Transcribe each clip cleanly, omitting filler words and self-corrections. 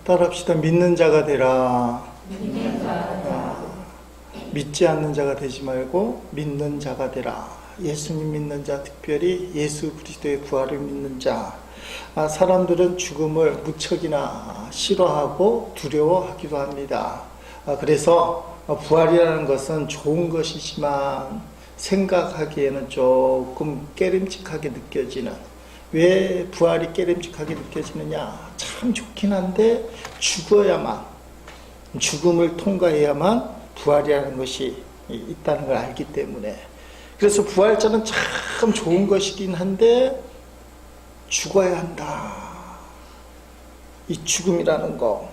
따라합시다. 믿는 자가 되라. 믿지 않는 자가 되지 말고 믿는 자가 되라. 예수님 믿는 자, 특별히 예수 그리스도의 부활을 믿는 자. 사람들은 죽음을 무척이나 싫어하고 두려워하기도 합니다. 그래서 부활이라는 것은 좋은 것이지만 생각하기에는 조금 깨름직하게 느껴지는, 왜 부활이 깨름직하게 느껴지느냐, 참 좋긴 한데 죽어야만, 죽음을 통과해야만 부활이라는 것이 있다는 걸 알기 때문에, 그래서 부활자는 참 좋은 것이긴 한데 죽어야 한다. 이 죽음이라는 거,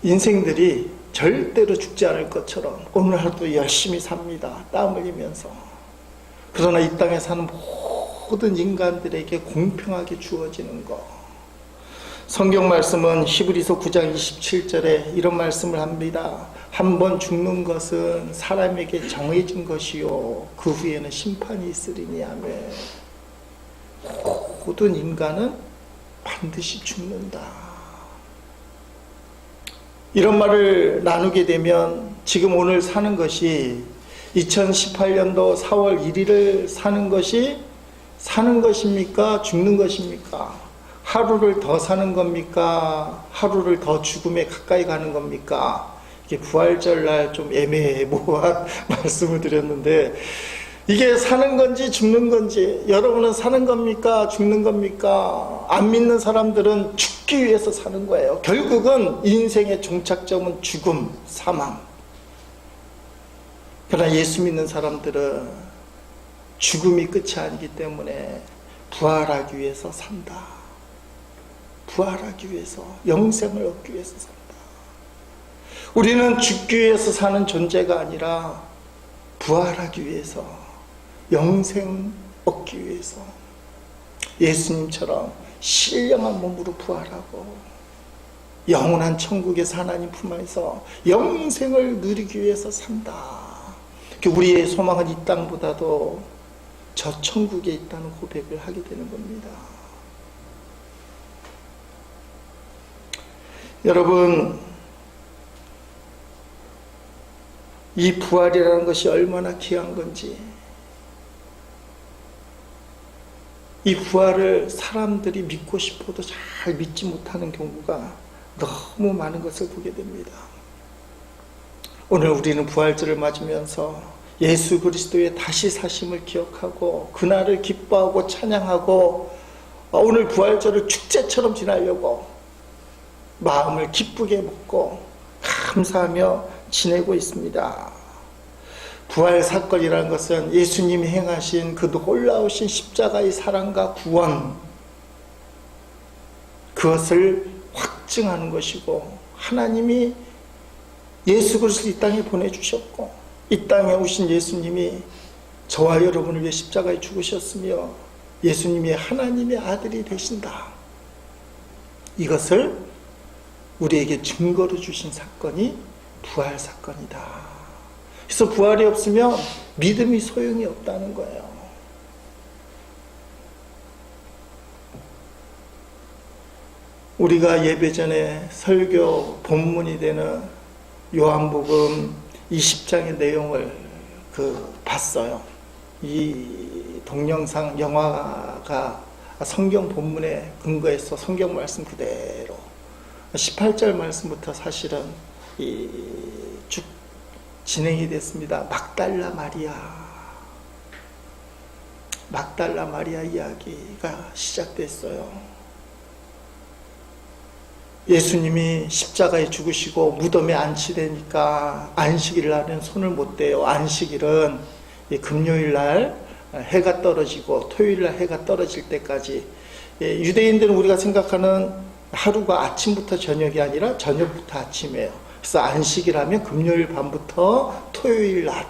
인생들이 절대로 죽지 않을 것처럼 오늘 하루도 열심히 삽니다. 땀 흘리면서. 그러나 이 땅에 사는 모든 인간들에게 공평하게 주어지는 거. 성경 말씀은 히브리서 9장 27절에 이런 말씀을 합니다. 한 번 죽는 것은 사람에게 정해진 것이요 그 후에는 심판이 있으리니 하며, 모든 인간은 반드시 죽는다. 이런 말을 나누게 되면 지금 오늘 사는 것이 2018년도 4월 1일을 사는 것이 사는 것입니까? 죽는 것입니까? 하루를 더 사는 겁니까? 하루를 더 죽음에 가까이 가는 겁니까? 이게 부활절날 좀 애매모호한 말씀을 드렸는데, 이게 사는 건지 죽는 건지, 여러분은 사는 겁니까? 죽는 겁니까? 안 믿는 사람들은 죽기 위해서 사는 거예요. 결국은 인생의 종착점은 죽음, 사망. 그러나 예수 믿는 사람들은 죽음이 끝이 아니기 때문에 부활하기 위해서 산다. 부활하기 위해서, 영생을 얻기 위해서 산다. 우리는 죽기 위해서 사는 존재가 아니라 부활하기 위해서, 영생 얻기 위해서 예수님처럼 신령한 몸으로 부활하고 영원한 천국에서 하나님 품 안에서 영생을 누리기 위해서 산다. 우리의 소망은 이 땅보다도 저 천국에 있다는 고백을 하게 되는 겁니다. 여러분, 이 부활이라는 것이 얼마나 귀한 건지, 이 부활을 사람들이 믿고 싶어도 잘 믿지 못하는 경우가 너무 많은 것을 보게 됩니다. 오늘 우리는 부활절을 맞으면서 예수 그리스도의 다시 사심을 기억하고 그날을 기뻐하고 찬양하고 오늘 부활절을 축제처럼 지내려고 마음을 기쁘게 먹고 감사하며 지내고 있습니다. 부활 사건이라는 것은 예수님이 행하신 그 놀라우신 십자가의 사랑과 구원, 그것을 확증하는 것이고, 하나님이 예수 그리스도를 이 땅에 보내주셨고, 이 땅에 오신 예수님이 저와 여러분을 위해 십자가에 죽으셨으며 예수님이 하나님의 아들이 되신다. 이것을 우리에게 증거로 주신 사건이 부활 사건이다. 그래서 부활이 없으면 믿음이 소용이 없다는 거예요. 우리가 예배 전에 설교 본문이 되는 요한복음 20장의 내용을 봤어요. 이 동영상 영화가 성경 본문에 근거해서 성경 말씀 그대로 18절 말씀부터 사실은 쭉 진행이 됐습니다. 막달라 마리아 이야기가 시작됐어요. 예수님이 십자가에 죽으시고 무덤에 안치되니까 안식일 날은 손을 못 대요. 안식일은 금요일 날 해가 떨어지고 토요일 날 해가 떨어질 때까지, 유대인들은 우리가 생각하는 하루가 아침부터 저녁이 아니라 저녁부터 아침이에요. 그래서 안식일 하면 금요일 밤부터 토요일 낮.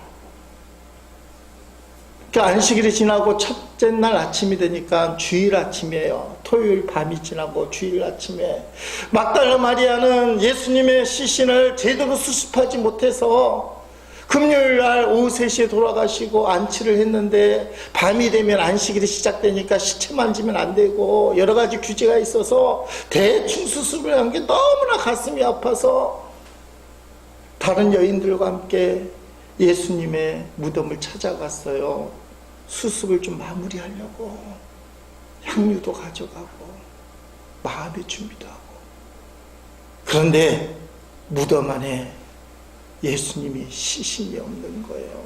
그러니까 안식일이 지나고 첫째 날 아침이 되니까 주일 아침이에요. 토요일 밤이 지나고 주일 아침에 막달라 마리아는 예수님의 시신을 제대로 수습하지 못해서 금요일 날 오후 3시에 돌아가시고 안치를 했는데 밤이 되면 안식일이 시작되니까 시체 만지면 안 되고 여러 가지 규제가 있어서 대충 수습을 한 게 너무나 가슴이 아파서 다른 여인들과 함께 예수님의 무덤을 찾아갔어요. 수습을 좀 마무리하려고 향유도 가져가고 마음의 준비도 하고. 그런데 무덤 안에 예수님이 시신이 없는 거예요.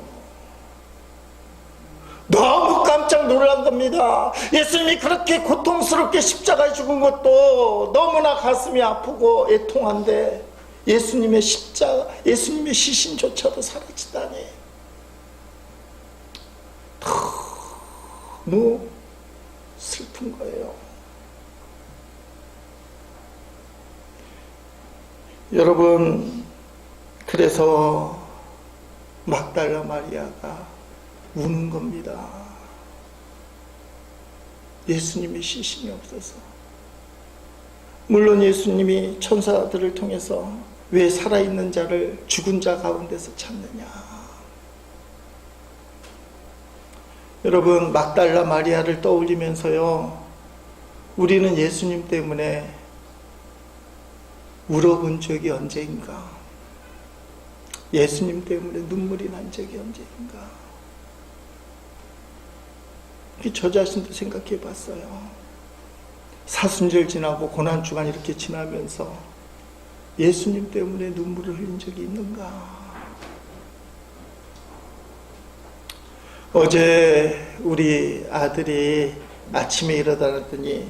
너무 깜짝 놀란 겁니다. 예수님이 그렇게 고통스럽게 십자가에 죽은 것도 너무나 가슴이 아프고 애통한데 예수님의 예수님의 시신조차도 사라지다니. 너무 슬픈 거예요. 여러분, 그래서 막달라 마리아가 우는 겁니다. 예수님의 시신이 없어서. 물론 예수님이 천사들을 통해서 왜 살아있는 자를 죽은 자 가운데서 찾느냐. 여러분, 막달라 마리아를 떠올리면서요, 우리는 예수님 때문에 울어본 적이 언제인가? 예수님 때문에 눈물이 난 적이 언제인가? 저 자신도 생각해 봤어요. 사순절 지나고 고난주간 이렇게 지나면서 예수님 때문에 눈물을 흘린 적이 있는가? 어제 우리 아들이 아침에 일어나더니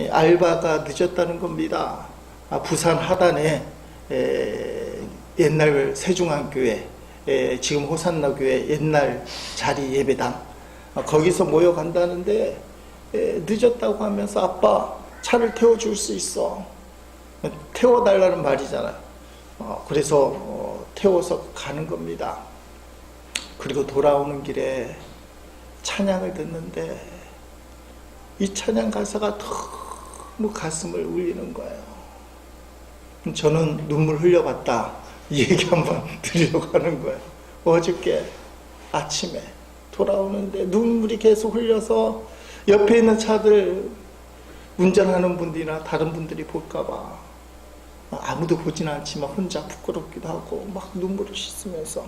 알바가 늦었다는 겁니다. 부산 하단에 옛날 세중앙교회, 지금 호산나교회 옛날 자리 예배당, 거기서 모여간다는데 늦었다고 하면서 아빠 차를 태워줄 수 있어. 태워달라는 말이잖아요. 그래서 태워서 가는 겁니다. 그리고 돌아오는 길에 찬양을 듣는데 이 찬양 가사가 너무 가슴을 울리는 거예요. 저는 눈물 흘려봤다. 이 얘기 한번 드리려고 하는 거예요. 어저께 아침에 돌아오는데 눈물이 계속 흘려서 옆에 있는 차들 운전하는 분들이나 다른 분들이 볼까봐 아무도 보진 않지만 혼자 부끄럽기도 하고 막 눈물을 씻으면서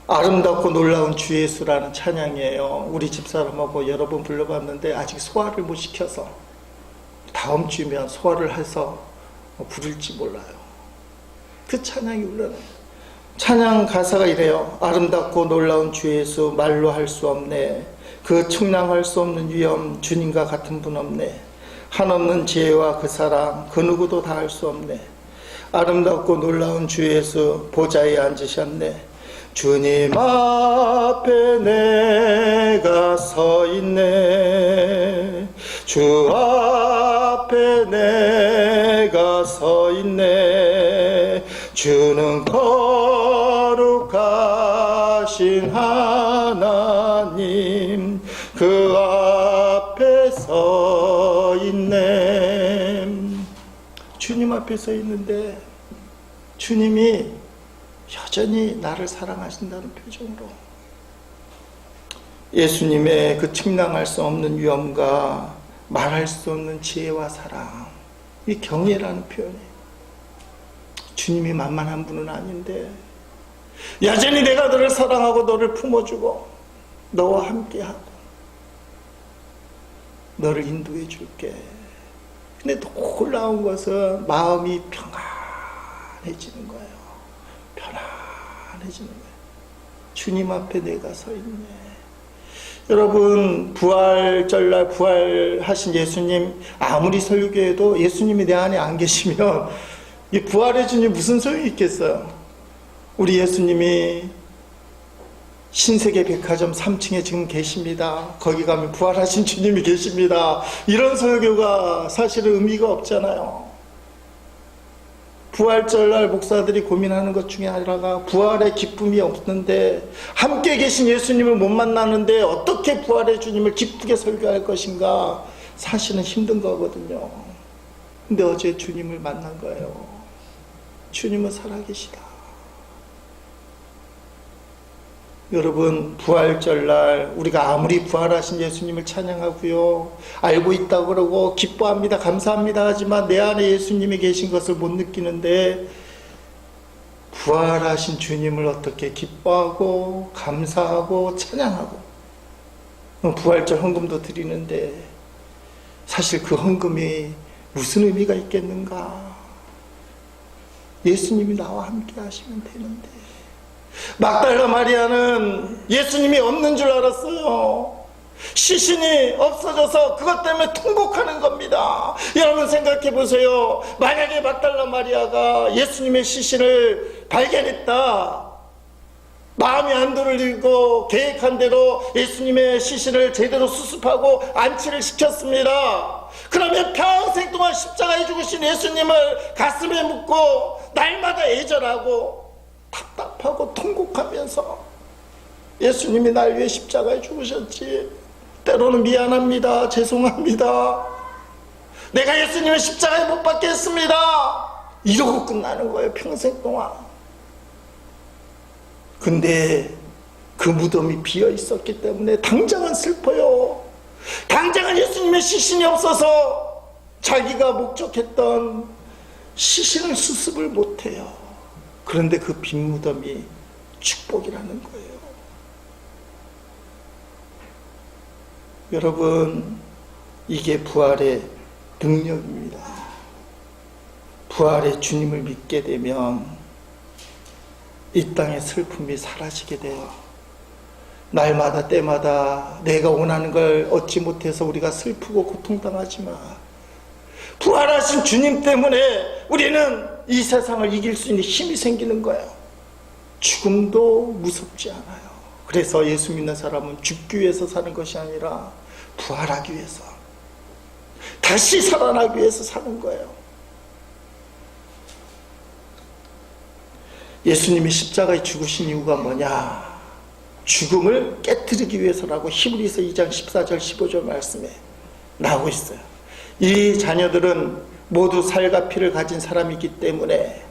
아름답고 놀라운 주 예수라는 찬양이에요. 우리 집사람하고 여러 번 불러봤는데 아직 소화를 못 시켜서 다음 주면 소화를 해서 부를지 몰라요. 그 찬양이 울려요. 찬양 가사가 이래요. 아름답고 놀라운 주 예수 말로 할 수 없네. 그 측량할 수 없는 위엄 주님과 같은 분 없네. 한없는 지혜와 그 사랑 그 누구도 다 할 수 없네. 아름답고 놀라운 주 예수 보좌에 앉으셨네. 주님 앞에 내가 서 있네. 주 앞에 내가 서 있네. 주는 거룩하신 하나님 그 앞에 서 있네. 주님 앞에 서 있는데 주님이 여전히 나를 사랑하신다는 표정으로 예수님의 그 측량할 수 없는 위엄과 말할 수 없는 지혜와 사랑, 이 경애라는 표현이 주님이 만만한 분은 아닌데 여전히 내가 너를 사랑하고 너를 품어주고 너와 함께하고 너를 인도해 줄게. 근데 놀라운 것은 마음이 평안해지는 거예요. 편안해지는 거예요. 주님 앞에 내가 서 있네. 여러분, 부활절날 부활하신 예수님 아무리 설교해도 예수님이 내 안에 안 계시면 이 부활의 주님 무슨 소용이 있겠어요? 우리 예수님이 신세계 백화점 3층에 지금 계십니다. 거기 가면 부활하신 주님이 계십니다. 이런 설교가 사실은 의미가 없잖아요. 부활절날 목사들이 고민하는 것 중에 하나가 부활의 기쁨이 없는데 함께 계신 예수님을 못 만나는데 어떻게 부활의 주님을 기쁘게 설교할 것인가, 사실은 힘든 거거든요. 근데 어제 주님을 만난 거예요. 주님은 살아계시다. 여러분, 부활절날 우리가 아무리 부활하신 예수님을 찬양하고요, 알고 있다고 그러고 기뻐합니다, 감사합니다 하지만 내 안에 예수님이 계신 것을 못 느끼는데, 부활하신 주님을 어떻게 기뻐하고 감사하고 찬양하고 부활절 헌금도 드리는데, 사실 그 헌금이 무슨 의미가 있겠는가? 예수님이 나와 함께 하시면 되는데. 막달라 마리아는 예수님이 없는 줄 알았어요. 시신이 없어져서 그것 때문에 통곡하는 겁니다. 여러분 생각해 보세요. 만약에 막달라 마리아가 예수님의 시신을 발견했다, 마음이 안도를 계획한 대로 예수님의 시신을 제대로 수습하고 안치를 시켰습니다. 그러면 평생 동안 십자가에 죽으신 예수님을 가슴에 묻고 날마다 애절하고 답답하고 통곡하면서, 예수님이 날 위해 십자가에 죽으셨지, 때로는 미안합니다, 죄송합니다, 내가 예수님을 십자가에 못 박겠습니다, 이러고 끝나는 거예요, 평생 동안. 근데 그 무덤이 비어 있었기 때문에 당장은 슬퍼요. 당장은 예수님의 시신이 없어서 자기가 목적했던 시신을 수습을 못해요. 그런데 그 빈 무덤이 축복이라는 거예요. 여러분, 이게 부활의 능력입니다. 부활의 주님을 믿게 되면 이 땅의 슬픔이 사라지게 돼요. 날마다 때마다 내가 원하는 걸 얻지 못해서 우리가 슬프고 고통당하지만, 부활하신 주님 때문에 우리는 이 세상을 이길 수 있는 힘이 생기는 거예요. 죽음도 무섭지 않아요. 그래서 예수 믿는 사람은 죽기 위해서 사는 것이 아니라 부활하기 위해서, 다시 살아나기 위해서 사는 거예요. 예수님이 십자가에 죽으신 이유가 뭐냐? 죽음을 깨뜨리기 위해서라고 히브리서 2장 14절 15절 말씀에 나오고 있어요. 이 자녀들은 모두 살과 피를 가진 사람이기 때문에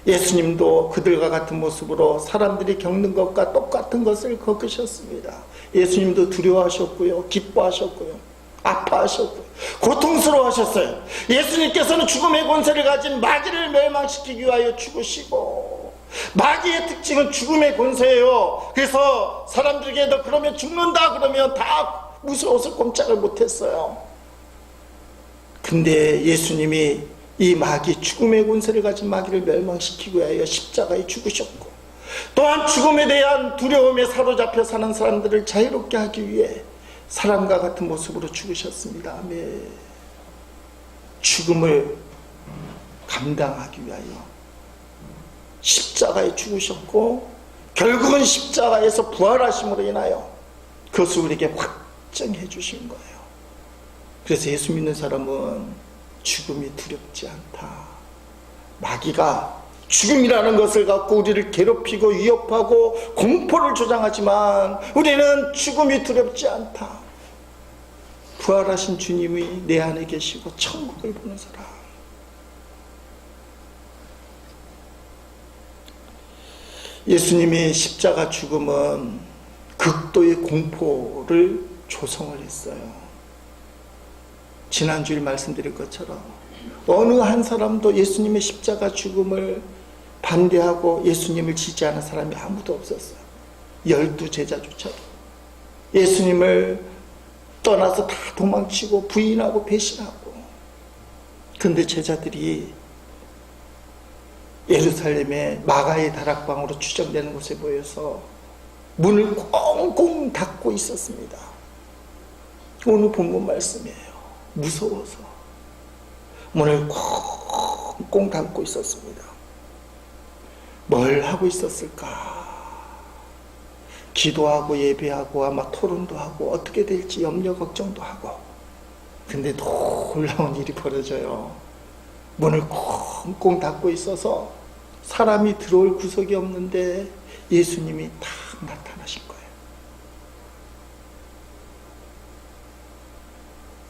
예수님도 그들과 같은 모습으로 사람들이 겪는 것과 똑같은 것을 겪으셨습니다. 예수님도 두려워하셨고요, 기뻐하셨고요, 아파하셨고요, 고통스러워하셨어요. 예수님께서는 죽음의 권세를 가진 마귀를 멸망시키기 위하여 죽으시고, 마귀의 특징은 죽음의 권세예요. 그래서 사람들에게 너 그러면 죽는다 그러면 다 무서워서 꼼짝을 못했어요. 근데 예수님이 이 마귀, 죽음의 권세를 가진 마귀를 멸망시키기 위하여 십자가에 죽으셨고, 또한 죽음에 대한 두려움에 사로잡혀 사는 사람들을 자유롭게 하기 위해 사람과 같은 모습으로 죽으셨습니다. 아멘. 죽음을 감당하기 위하여 십자가에 죽으셨고, 결국은 십자가에서 부활하심으로 인하여 그것을 우리에게 확정해 주신 거예요. 그래서 예수 믿는 사람은 죽음이 두렵지 않다. 마귀가 죽음이라는 것을 갖고 우리를 괴롭히고 위협하고 공포를 조장하지만 우리는 죽음이 두렵지 않다. 부활하신 주님이 내 안에 계시고 천국을 보는 사람. 예수님의 십자가 죽음은 극도의 공포를 조성을 했어요. 지난주에 말씀드린 것처럼 어느 한 사람도 예수님의 십자가 죽음을 반대하고 예수님을 지지하는 사람이 아무도 없었어요. 12제자조차도 예수님을 떠나서 다 도망치고 부인하고 배신하고. 근데 제자들이 예루살렘의 마가의 다락방으로 추정되는 곳에 모여서 문을 꽁꽁 닫고 있었습니다. 오늘 본문 말씀이에요. 무서워서 문을 꽁꽁 닫고 있었습니다. 뭘 하고 있었을까? 기도하고 예배하고 아마 토론도 하고 어떻게 될지 염려 걱정도 하고. 근데 놀라운 일이 벌어져요. 문을 꽁꽁 닫고 있어서 사람이 들어올 구석이 없는데 예수님이 딱 나타나신 거예요.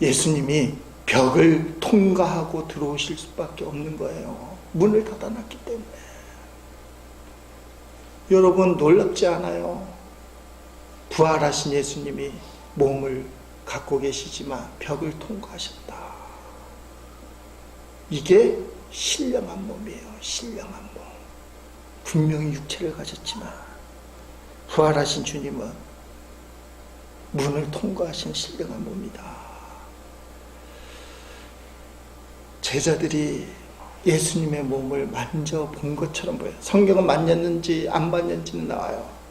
예수님이 벽을 통과하고 들어오실 수밖에 없는 거예요. 문을 닫아놨기 때문에. 여러분 놀랍지 않아요? 부활하신 예수님이 몸을 갖고 계시지만 벽을 통과하셨다. 이게 신령한 몸이에요. 신령한 몸. 분명히 육체를 가졌지만 부활하신 주님은 문을 통과하신 신령한 몸이다. 제자들이 예수님의 몸을 만져본 것처럼 보여요. 성경은 만졌는지 안 만졌는지는 나와요.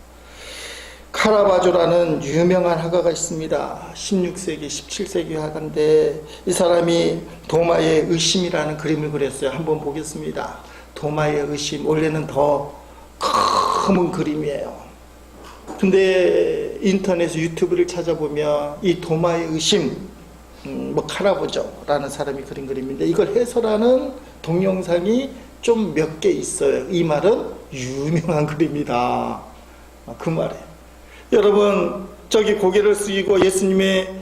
카라바조라는 유명한 화가가 있습니다. 16세기, 17세기 화가인데 이 사람이 도마의 의심이라는 그림을 그렸어요. 한번 보겠습니다. 도마의 의심, 원래는 더 큰 그림이에요. 근데 인터넷 유튜브를 찾아보면 이 도마의 의심, 카라바조라는 사람이 그린 그림인데 이걸 해설하는 동영상이 좀 몇 개 있어요. 이 말은 유명한 그림이다. 그 말이에요. 여러분, 저기 고개를 숙이고 예수님의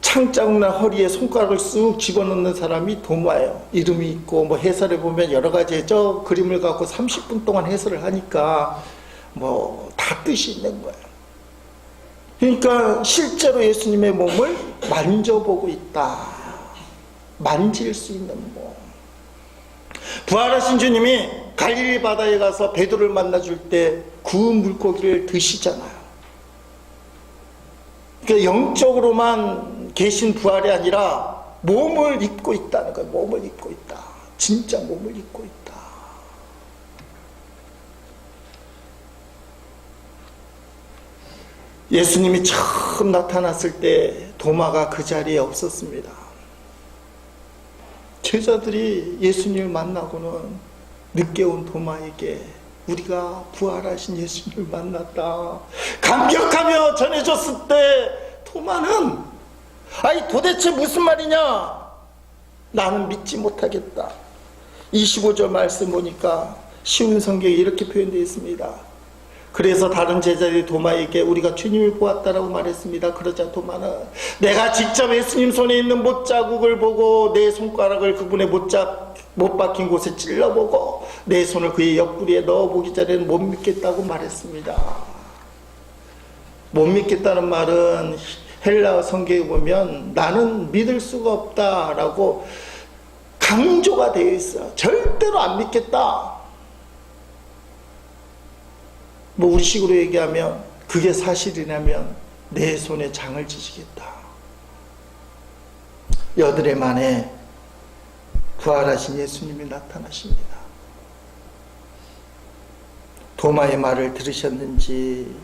창자국난 허리에 손가락을 쑥 집어넣는 사람이 도마예요. 이름이 있고 해설해 보면 여러 가지 저 그림을 갖고 30분 동안 해설을 하니까 다 뜻이 있는 거예요. 그러니까 실제로 예수님의 몸을 만져보고 있다. 만질 수 있는 몸. 부활하신 주님이 갈릴리 바다에 가서 베드로를 만나줄 때 구운 물고기를 드시잖아요. 그러니까 영적으로만 계신 부활이 아니라 몸을 입고 있다는 거예요. 몸을 입고 있다. 진짜 몸을 입고 있다. 예수님이 처음 나타났을 때 도마가 그 자리에 없었습니다. 제자들이 예수님을 만나고는 늦게 온 도마에게 우리가 부활하신 예수님을 만났다 감격하며 전해줬을 때 도마는 아니 도대체 무슨 말이냐? 나는 믿지 못하겠다. 25절 말씀 보니까 쉬운 성경에 이렇게 표현되어 있습니다. 그래서 다른 제자들이 도마에게 우리가 주님을 보았다라고 말했습니다. 그러자 도마는 내가 직접 예수님 손에 있는 못자국을 보고 내 손가락을 그분의 못 박힌 곳에 찔러보고 내 손을 그의 옆구리에 넣어보기 전에는 못 믿겠다고 말했습니다. 못 믿겠다는 말은 헬라어 성경에 보면 나는 믿을 수가 없다라고 강조가 되어 있어요. 절대로 안 믿겠다. 우리식으로 얘기하면 그게 사실이라면 내 손에 장을 지시겠다. 여드레 만에 부활하신 예수님이 나타나십니다. 도마의 말을 들으셨는지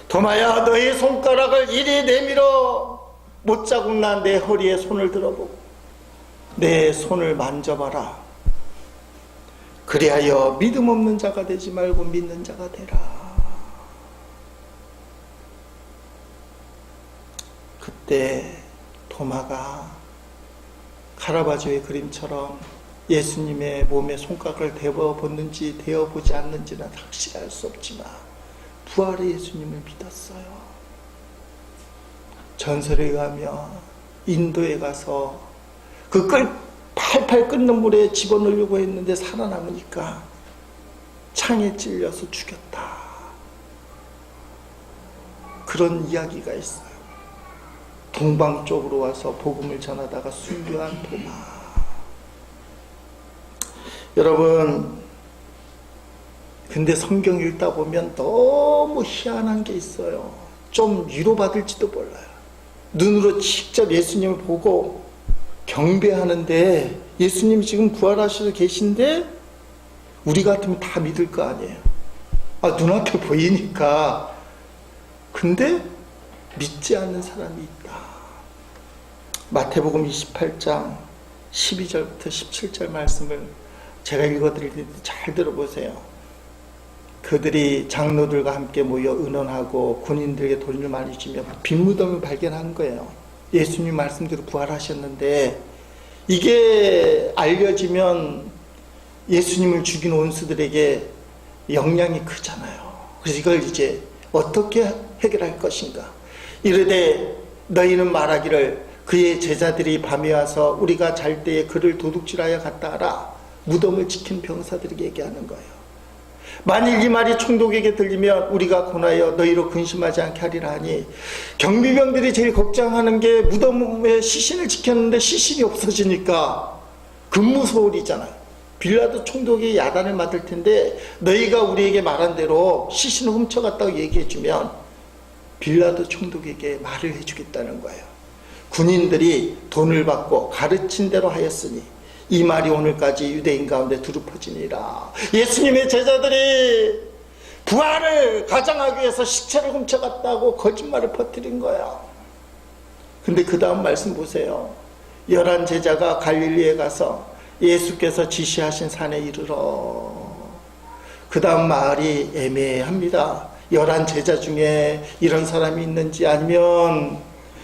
도마야 너의 손가락을 이리 내밀어 못자국 난 내 허리에 손을 들어보고 내 손을 만져봐라. 그리하여 믿음 없는 자가 되지 말고 믿는 자가 되라. 그때 도마가 카라바조의 그림처럼 예수님의 몸에 손가락을 대어보는지 대어보지 않는지는 확실히 알 수 없지만 부활의 예수님을 믿었어요. 전설에 의하면 인도에 가서 그 팔팔 끓는 물에 집어넣으려고 했는데 살아남으니까 창에 찔려서 죽였다. 그런 이야기가 있어요. 동방 쪽으로 와서 복음을 전하다가 순교한 도마. 여러분, 근데 성경 읽다 보면 너무 희한한 게 있어요. 좀 위로받을지도 몰라요. 눈으로 직접 예수님을 보고 경배하는데 예수님이 지금 부활하셔서 계신데 우리 같으면 다 믿을 거 아니에요. 눈앞에 보이니까. 근데 믿지 않는 사람이 있다. 마태복음 28장 12절부터 17절 말씀을 제가 읽어드릴 텐데 잘 들어보세요. 그들이 장로들과 함께 모여 의논하고 군인들에게 돈을 많이 주며 빈무덤을 발견한 거예요. 예수님 말씀대로 부활하셨는데 이게 알려지면 예수님을 죽인 원수들에게 영향이 크잖아요. 그래서 이걸 이제 어떻게 해결할 것인가. 이르되 너희는 말하기를 그의 제자들이 밤에 와서 우리가 잘 때에 그를 도둑질하여 갔다 하라. 무덤을 지킨 병사들에게 얘기하는 거예요. 만일 이 말이 총독에게 들리면 우리가 고나여 너희로 근심하지 않게 하리라 하니, 경비병들이 제일 걱정하는 게 무덤에 시신을 지켰는데 시신이 없어지니까 금무소홀이잖아요. 빌라도 총독이 야단을 맞을 텐데 너희가 우리에게 말한 대로 시신을 훔쳐갔다고 얘기해주면 빌라도 총독에게 말을 해주겠다는 거예요. 군인들이 돈을 받고 가르친 대로 하였으니 이 말이 오늘까지 유대인 가운데 두루 퍼지니라. 예수님의 제자들이 부활을 가장하기 위해서 시체를 훔쳐갔다고 거짓말을 퍼뜨린 거야. 근데 그 다음 말씀 보세요. 11 제자가 갈릴리에 가서 예수께서 지시하신 산에 이르러. 그 다음 말이 애매합니다. 11 제자 중에 이런 사람이 있는지, 아니면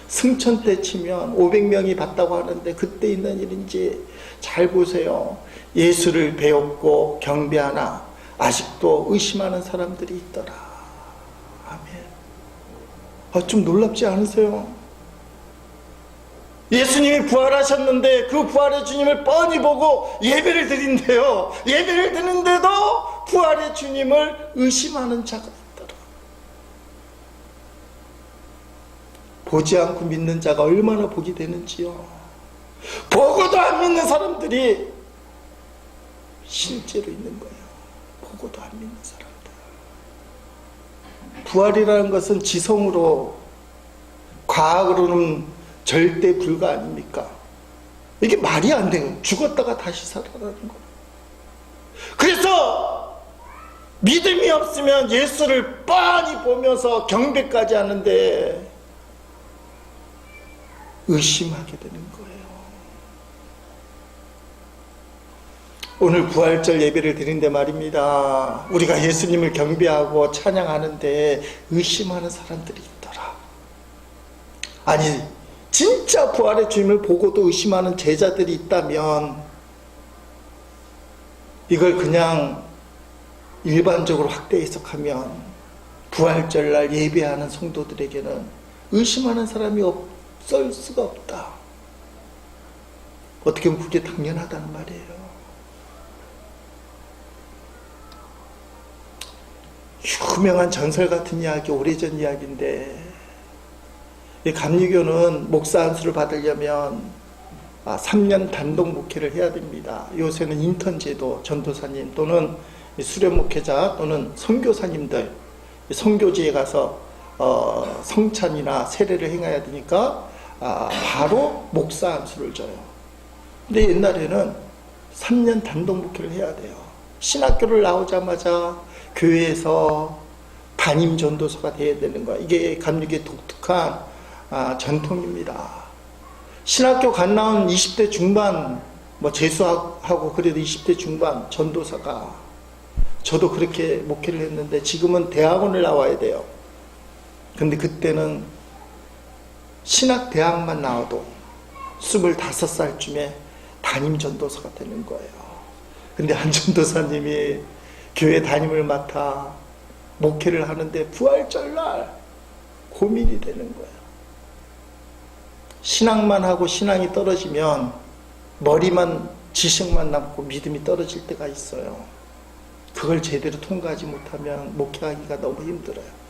승천 때 치면 500명이 봤다고 하는데 그때 있는 일인지 잘 보세요. 예수를 배웠고 경배하나 아직도 의심하는 사람들이 있더라. 아멘. 좀 놀랍지 않으세요? 예수님이 부활하셨는데 그 부활의 주님을 뻔히 보고 예배를 드린대요. 예배를 드는데도 부활의 주님을 의심하는 자가 있더라. 보지 않고 믿는 자가 얼마나 복이 되는지요. 보고도 안 믿는 사람들이 실제로 있는 거예요. 보고도 안 믿는 사람들. 부활이라는 것은 지성으로, 과학으로는 절대 불가 아닙니까? 이게 말이 안 돼요. 죽었다가 다시 살아나는 거예요. 그래서 믿음이 없으면 예수를 뻔히 보면서 경배까지 하는데 의심하게 되는 거예요. 오늘 부활절 예배를 드린데 말입니다. 우리가 예수님을 경배하고 찬양하는데 의심하는 사람들이 있더라. 아니, 진짜 부활의 주님을 보고도 의심하는 제자들이 있다면 이걸 그냥 일반적으로 확대 해석하면 부활절날 예배하는 성도들에게는 의심하는 사람이 없을 수가 없다. 어떻게 보면 그게 당연하다는 말이에요. 유명한 전설 같은 이야기, 오래전 이야기인데, 이 감리교는 목사 안수를 받으려면 3년 단독 목회를 해야 됩니다. 요새는 인턴 제도, 전도사님 또는 수련 목회자 또는 선교사님들 선교지에 가서 성찬이나 세례를 행해야 되니까 바로 목사 안수를 줘요. 근데 옛날에는 3년 단독 목회를 해야 돼요. 신학교를 나오자마자 교회에서 담임 전도사가 돼야 되는 거야. 이게 감리교의 독특한 전통입니다. 신학교 갓 나온 20대 중반, 재수하고 그래도 20대 중반 전도사가, 저도 그렇게 목회를 했는데 지금은 대학원을 나와야 돼요. 근데 그때는 신학대학만 나와도 25살쯤에 담임 전도사가 되는 거예요. 근데 한 전도사님이 교회 담임을 맡아 목회를 하는데 부활절날 고민이 되는 거예요. 신앙만 하고 신앙이 떨어지면 머리만, 지식만 남고 믿음이 떨어질 때가 있어요. 그걸 제대로 통과하지 못하면 목회하기가 너무 힘들어요.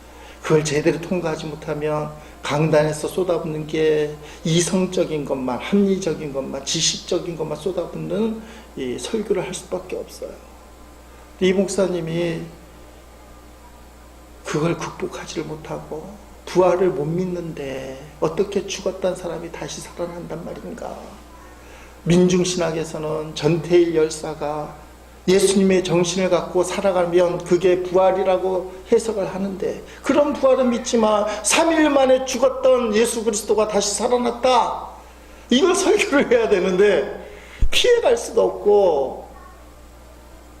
그걸 제대로 통과하지 못하면 강단에서 쏟아붓는 게 이성적인 것만, 합리적인 것만, 지식적인 것만 쏟아붓는 이 설교를 할 수밖에 없어요. 이 목사님이 그걸 극복하지를 못하고 부활을 못 믿는데 어떻게 죽었던 사람이 다시 살아난단 말인가. 민중신학에서는 전태일 열사가 예수님의 정신을 갖고 살아가면 그게 부활이라고 해석을 하는데, 그런 부활은 믿지만 3일 만에 죽었던 예수 그리스도가 다시 살아났다, 이걸 설교를 해야 되는데 피해갈 수도 없고,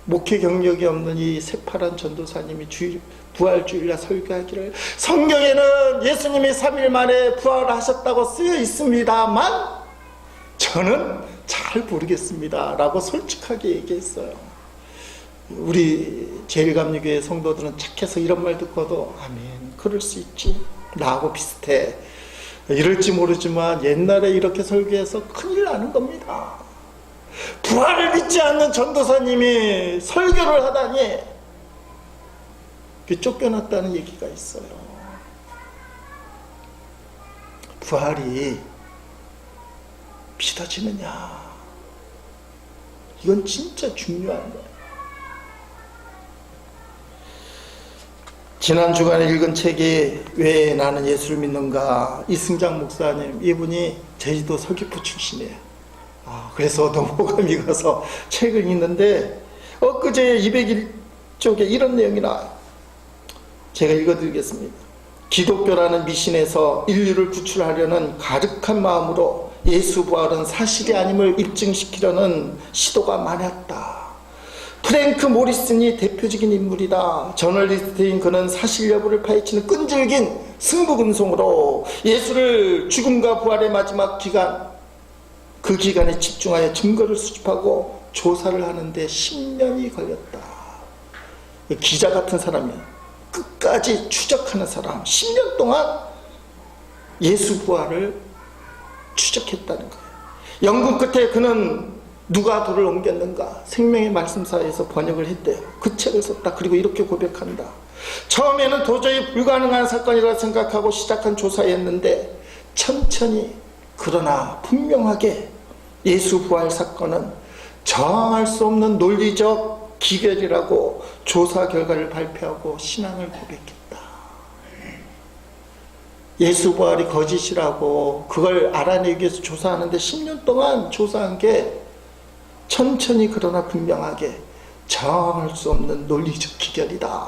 목회 경력이 없는 이 새파란 전도사님이 부활주일날 설교하기를, 성경에는 예수님이 3일 만에 부활하셨다고 쓰여 있습니다만 저는 잘 모르겠습니다 라고 솔직하게 얘기했어요. 우리 제일감리교회 성도들은 착해서 이런 말 듣고도 아멘, 그럴 수 있지, 나하고 비슷해, 이럴지 모르지만 옛날에 이렇게 설교해서 큰일 나는 겁니다. 부활을 믿지 않는 전도사님이 설교를 하다니 쫓겨났다는 얘기가 있어요. 부활이 믿어지느냐? 이건 진짜 중요한 거예요. 지난 주간에 읽은 책이 왜 나는 예수를 믿는가? 이승장 목사님, 이분이 제주도 서귀포 출신이에요. 그래서 너무 호감이 가서 책을 읽는데 엊그제 201쪽에 이런 내용이 나와요. 제가 읽어드리겠습니다. 기독교라는 미신에서 인류를 구출하려는 가득한 마음으로 예수 부활은 사실이 아님을 입증시키려는 시도가 많았다. 프랭크 모리슨이 대표적인 인물이다. 저널리스트인 그는 사실 여부를 파헤치는 끈질긴 승부근성으로 예수를 죽음과 부활의 마지막 기간, 그 기간에 집중하여 증거를 수집하고 조사를 하는데 10년이 걸렸다. 기자 같은 사람이야. 끝까지 추적하는 사람. 10년 동안 예수 부활을 추적했다는 거예요. 연구 끝에 그는 누가 돌을 옮겼는가? 생명의 말씀사에서 번역을 했대요. 그 책을 썼다. 그리고 이렇게 고백한다. 처음에는 도저히 불가능한 사건이라 생각하고 시작한 조사였는데 천천히 그러나 분명하게 예수 부활 사건은 저항할 수 없는 논리적 기결이라고 조사 결과를 발표하고 신앙을 고백했다. 예수 부활이 거짓이라고 그걸 알아내기 위해서 조사하는데 10년 동안 조사한 게 천천히 그러나 분명하게 저항할 수 없는 논리적 기결이다.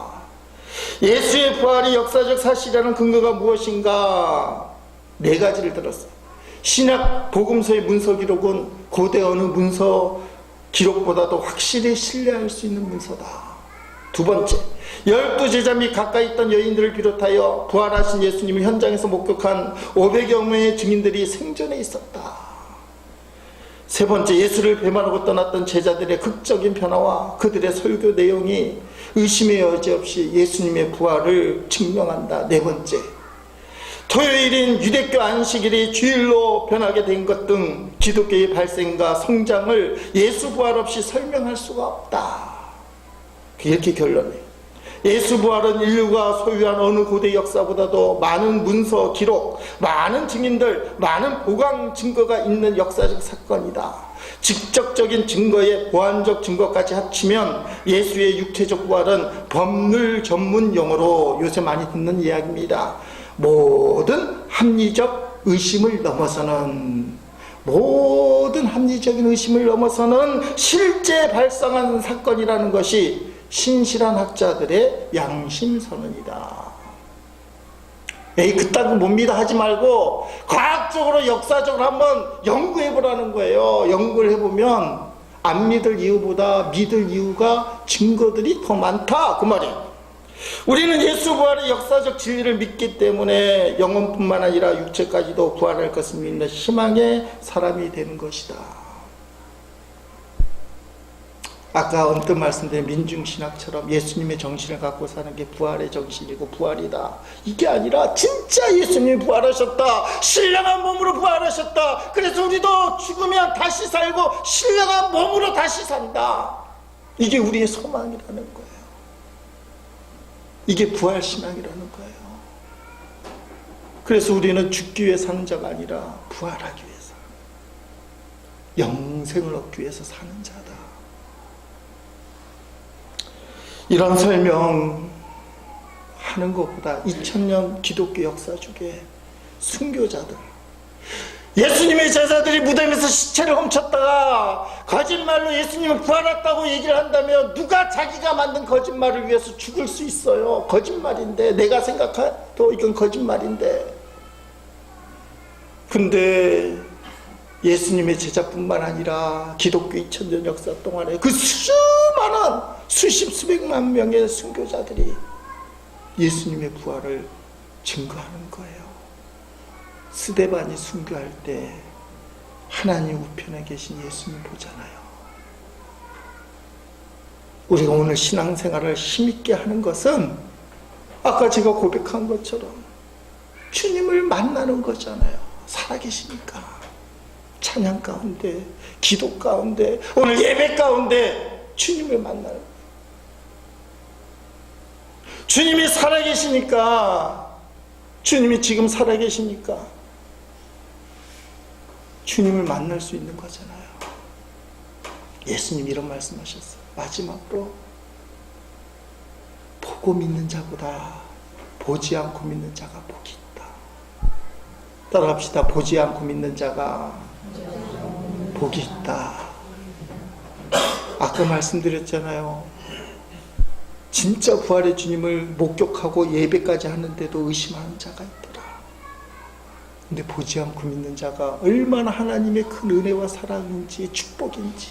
예수의 부활이 역사적 사실이라는 근거가 무엇인가? 4가지를 들었어요. 신약 복음서의 문서 기록은 고대 어느 문서 기록보다도 확실히 신뢰할 수 있는 문서다. 2번째, 12제자 및 가까이 있던 여인들을 비롯하여 부활하신 예수님을 현장에서 목격한 500여 명의 증인들이 생전에 있었다. 3번째, 예수를 배반하고 떠났던 제자들의 극적인 변화와 그들의 설교 내용이 의심의 여지 없이 예수님의 부활을 증명한다. 4번째, 토요일인 유대교 안식일이 주일로 변하게 된 것 등 기독교의 발생과 성장을 예수 부활 없이 설명할 수가 없다. 이렇게 결론해요. 예수 부활은 인류가 소유한 어느 고대 역사보다도 많은 문서 기록, 많은 증인들, 많은 보강 증거가 있는 역사적 사건이다. 직접적인 증거에 보완적 증거까지 합치면 예수의 육체적 부활은 법률 전문 용어로 요새 많이 듣는 이야기입니다. 모든 합리적 의심을 넘어서는, 모든 합리적인 의심을 넘어서는 실제 발생한 사건이라는 것이 신실한 학자들의 양심선언이다. 에이, 그딴 거 못 믿어 하지 말고 과학적으로 역사적으로 한번 연구해보라는 거예요. 연구를 해보면 안 믿을 이유보다 믿을 이유가 증거들이 더 많다, 그 말이에요. 우리는 예수 부활의 역사적 진리를 믿기 때문에 영혼뿐만 아니라 육체까지도 부활할 것을 믿는 희망의 사람이 되는 것이다. 아까 언뜻 말씀드린 민중신학처럼 예수님의 정신을 갖고 사는 게 부활의 정신이고 부활이다, 이게 아니라 진짜 예수님이 부활하셨다, 신령한 몸으로 부활하셨다, 그래서 우리도 죽으면 다시 살고 신령한 몸으로 다시 산다, 이게 우리의 소망이라는 거예요. 이게 부활신앙이라는 거예요. 그래서 우리는 죽기 위해 사는 자가 아니라 부활하기 위해서, 영생을 얻기 위해서 사는 자다. 이런 설명하는 것보다 2000년 기독교 역사 중에 순교자들, 예수님의 제자들이 무덤에서 시체를 훔쳤다가 거짓말로 예수님은 부활했다고 얘기를 한다면 누가 자기가 만든 거짓말을 위해서 죽을 수 있어요? 거짓말인데, 내가 생각해도 이건 거짓말인데. 근데 예수님의 제자뿐만 아니라 기독교 2000년 역사 동안에 그 수많은 수십 수백만 명의 순교자들이 예수님의 부활을 증거하는 거예요. 스데반이 순교할 때 하나님 우편에 계신 예수님 보잖아요. 우리가 오늘 신앙생활을 힘있게 하는 것은 아까 제가 고백한 것처럼 주님을 만나는 거잖아요. 살아계시니까 찬양 가운데, 기도 가운데, 오늘 예배 가운데 주님을 만나는 거예요. 주님이 살아계시니까, 주님이 지금 살아계시니까 주님을 만날 수 있는 거잖아요. 예수님 이런 말씀하셨어요. 마지막으로 보고 믿는 자보다 보지 않고 믿는 자가 복이 있다. 따라합시다. 보지 않고 믿는 자가 복이 있다. 아까 말씀드렸잖아요. 진짜 부활의 주님을 목격하고 예배까지 하는데도 의심하는 자가 있더라. 근데 보지 않고 믿는 자가 얼마나 하나님의 큰 은혜와 사랑인지 축복인지.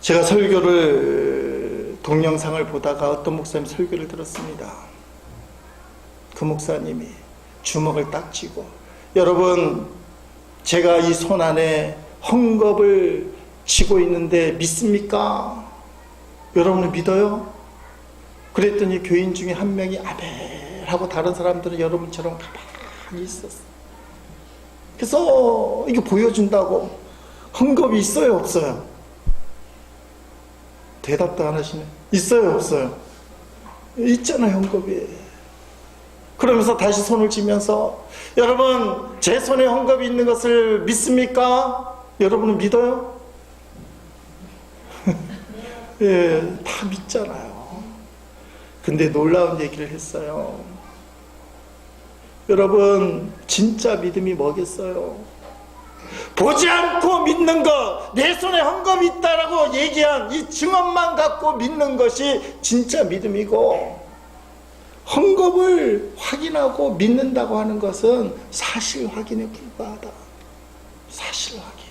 제가 설교를 동영상을 보다가 어떤 목사님 설교를 들었습니다. 그 목사님이 주먹을 딱 쥐고, 여러분 제가 이 손 안에 헝겊을 쥐고 있는데 믿습니까? 여러분은 믿어요? 그랬더니 교인 중에 한 명이 아멘 하고 다른 사람들은 여러분처럼 가만히 있었어요. 그래서 이거 보여준다고. 헝겊이 있어요 없어요? 대답도 안 하시네. 있어요 없어요? 있잖아요 헝겊이. 그러면서 다시 손을 쥐면서, 여러분 제 손에 헝겊이 있는 것을 믿습니까? 여러분은 믿어요? 예, 다 믿잖아요. 근데 놀라운 얘기를 했어요. 여러분 진짜 믿음이 뭐겠어요? 보지 않고 믿는 것, 내 손에 헝겊이 있다라고 얘기한 이 증언만 갖고 믿는 것이 진짜 믿음이고, 헝겊을 확인하고 믿는다고 하는 것은 사실 확인에 불과하다. 사실 확인.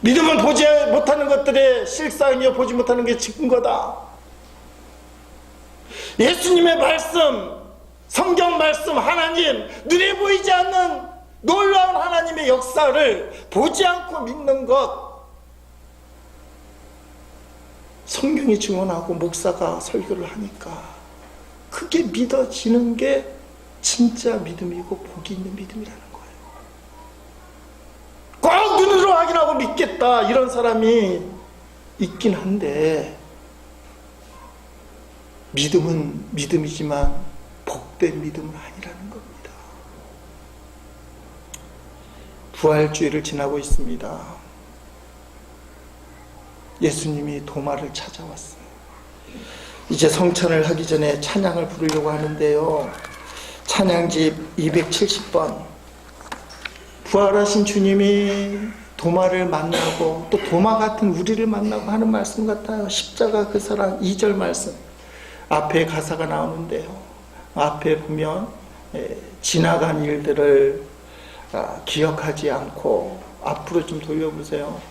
믿음은 보지 못하는 것들의 실상이요 보지 못하는 게 증거다. 예수님의 말씀, 성경 말씀, 하나님, 눈에 보이지 않는 놀라운 하나님의 역사를 보지 않고 믿는 것, 성경이 증언하고 목사가 설교를 하니까 그게 믿어지는 게 진짜 믿음이고 복이 있는 믿음이라는 거예요. 꼭 눈으로 확인하고 믿겠다 이런 사람이 있긴 한데, 믿음은 믿음이지만 복된 믿음은 아니라는 겁니다. 부활주의를 지나고 있습니다. 예수님이 도마를 찾아왔어요. 이제 성찬을 하기 전에 찬양을 부르려고 하는데요, 찬양집 270번, 부활하신 주님이 도마를 만나고 또 도마 같은 우리를 만나고 하는 말씀 같아요. 십자가 그 사랑 2절 말씀 앞에 가사가 나오는데요, 앞에 보면 지나간 일들을 기억하지 않고, 앞으로 좀 돌려보세요.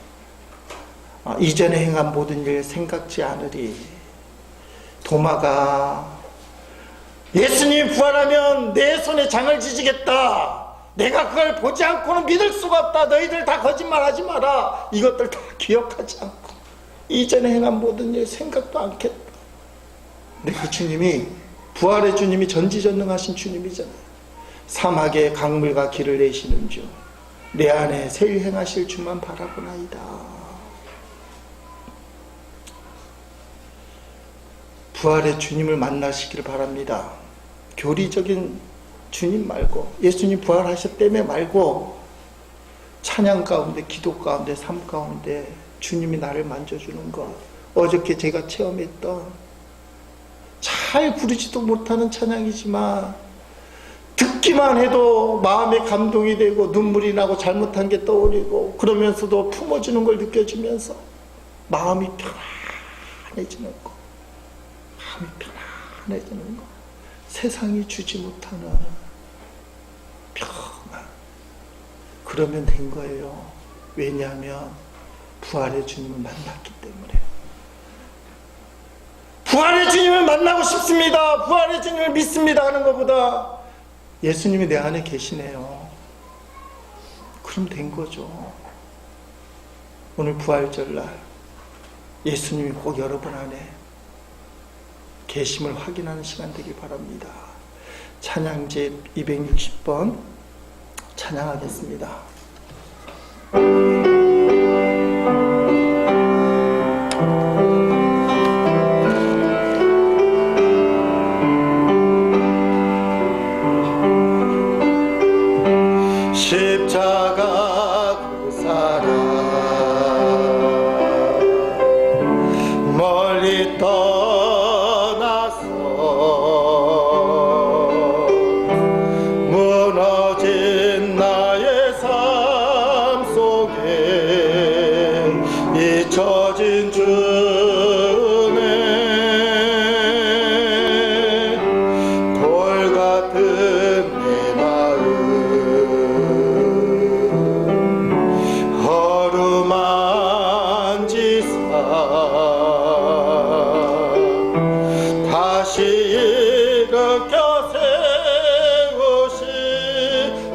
이전에 행한 모든 일 생각지 않으리. 도마가 예수님 부활하면 내 손에 장을 지지겠다, 내가 그걸 보지 않고는 믿을 수가 없다, 너희들 다 거짓말하지 마라, 이것들 다 기억하지 않고 이전에 행한 모든 일 생각도 않겠다. 근데 그 주님이, 부활의 주님이 전지전능하신 주님이잖아요. 사막에 강물과 길을 내시는 주, 내 안에 새 일 행하실 주만 바라보나이다. 부활의 주님을 만나시기를 바랍니다. 교리적인 주님 말고, 예수님 부활하셨다며 말고, 찬양 가운데, 기도 가운데, 삶 가운데 주님이 나를 만져주는 것. 어저께 제가 체험했던, 잘 부르지도 못하는 찬양이지만 듣기만 해도 마음에 감동이 되고 눈물이 나고 잘못한 게 떠오르고, 그러면서도 품어주는 걸 느껴지면서 마음이 편안해지는 것. 마음이 편안해지는 것. 세상이 주지 못하는 평안. 그러면 된 거예요. 왜냐하면 부활의 주님을 만났기 때문에. 부활의 주님을 만나고 싶습니다, 부활의 주님을 믿습니다 하는 것보다 예수님이 내 안에 계시네요. 그럼 된 거죠. 오늘 부활절날 예수님이 꼭 여러분 안에 계심을 확인하는 시간 되길 바랍니다. 찬양집 260번 찬양하겠습니다. 내가 그 사람 멀리 떠나서 무너진 나의 삶 속에 잊혀진 주네 돌 같은 내 마음 어루만지사 다시 일으켜 세우신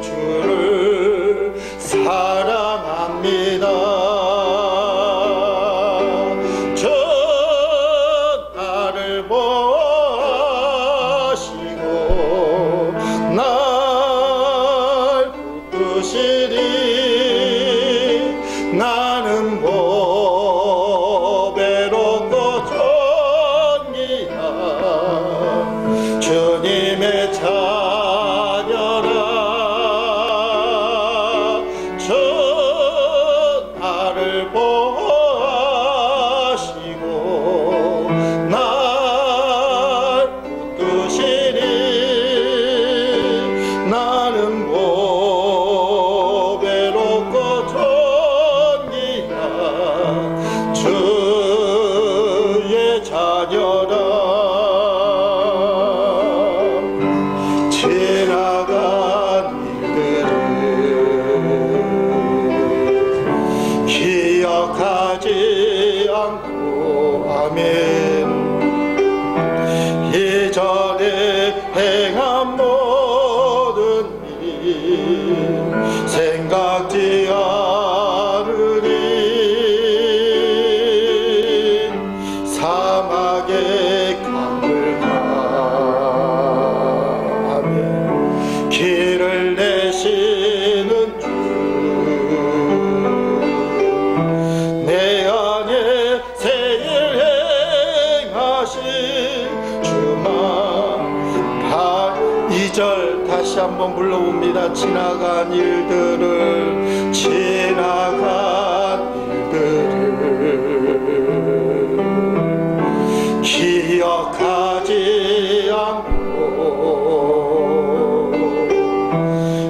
주를 사랑합니다. 저 나를 보시고 날 붙드시리 나는 보배롭고 존귀한 주님의 자녀라. 저 나를 보시고 날 붙드시리 나는 보배롭고 존귀한 주의 자녀라. 지나간 일들을 기억하지 않고 아멘 이전에 행한 모든 일 생각지 않으리 사막의 강을 가며 길을 내시는 주 내 안에 새 일 행하신 주만 2절 다시 한번 불러봅니다. 지나간 일들을 기억하지 않고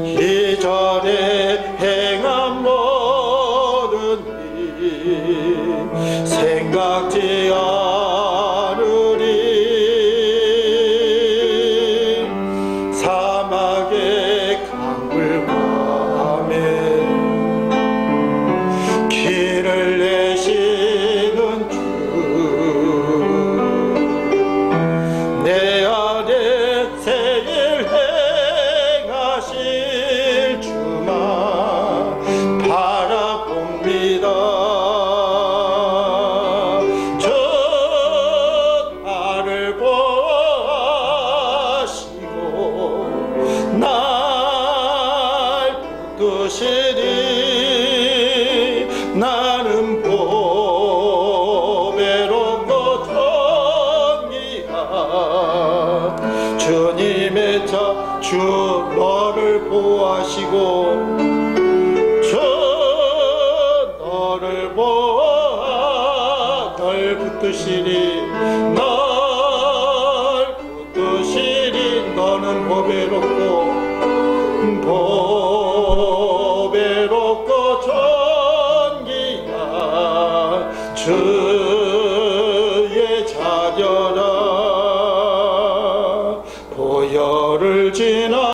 이전에 행한 모든 일 생각지 않으리 사막의 강을 가며 길을 내시는 주 내 안에 새 일 행하실 주만 바라봅니다. 저 나를 보시고 날 붙드시리 나는 보배롭고 존귀한 주님의 주 너를 보호하시고 저 너를 보아 널 붙드시리 널 붙드시리 너는 보배롭고 존귀한 주의 자녀라 보혈을 지나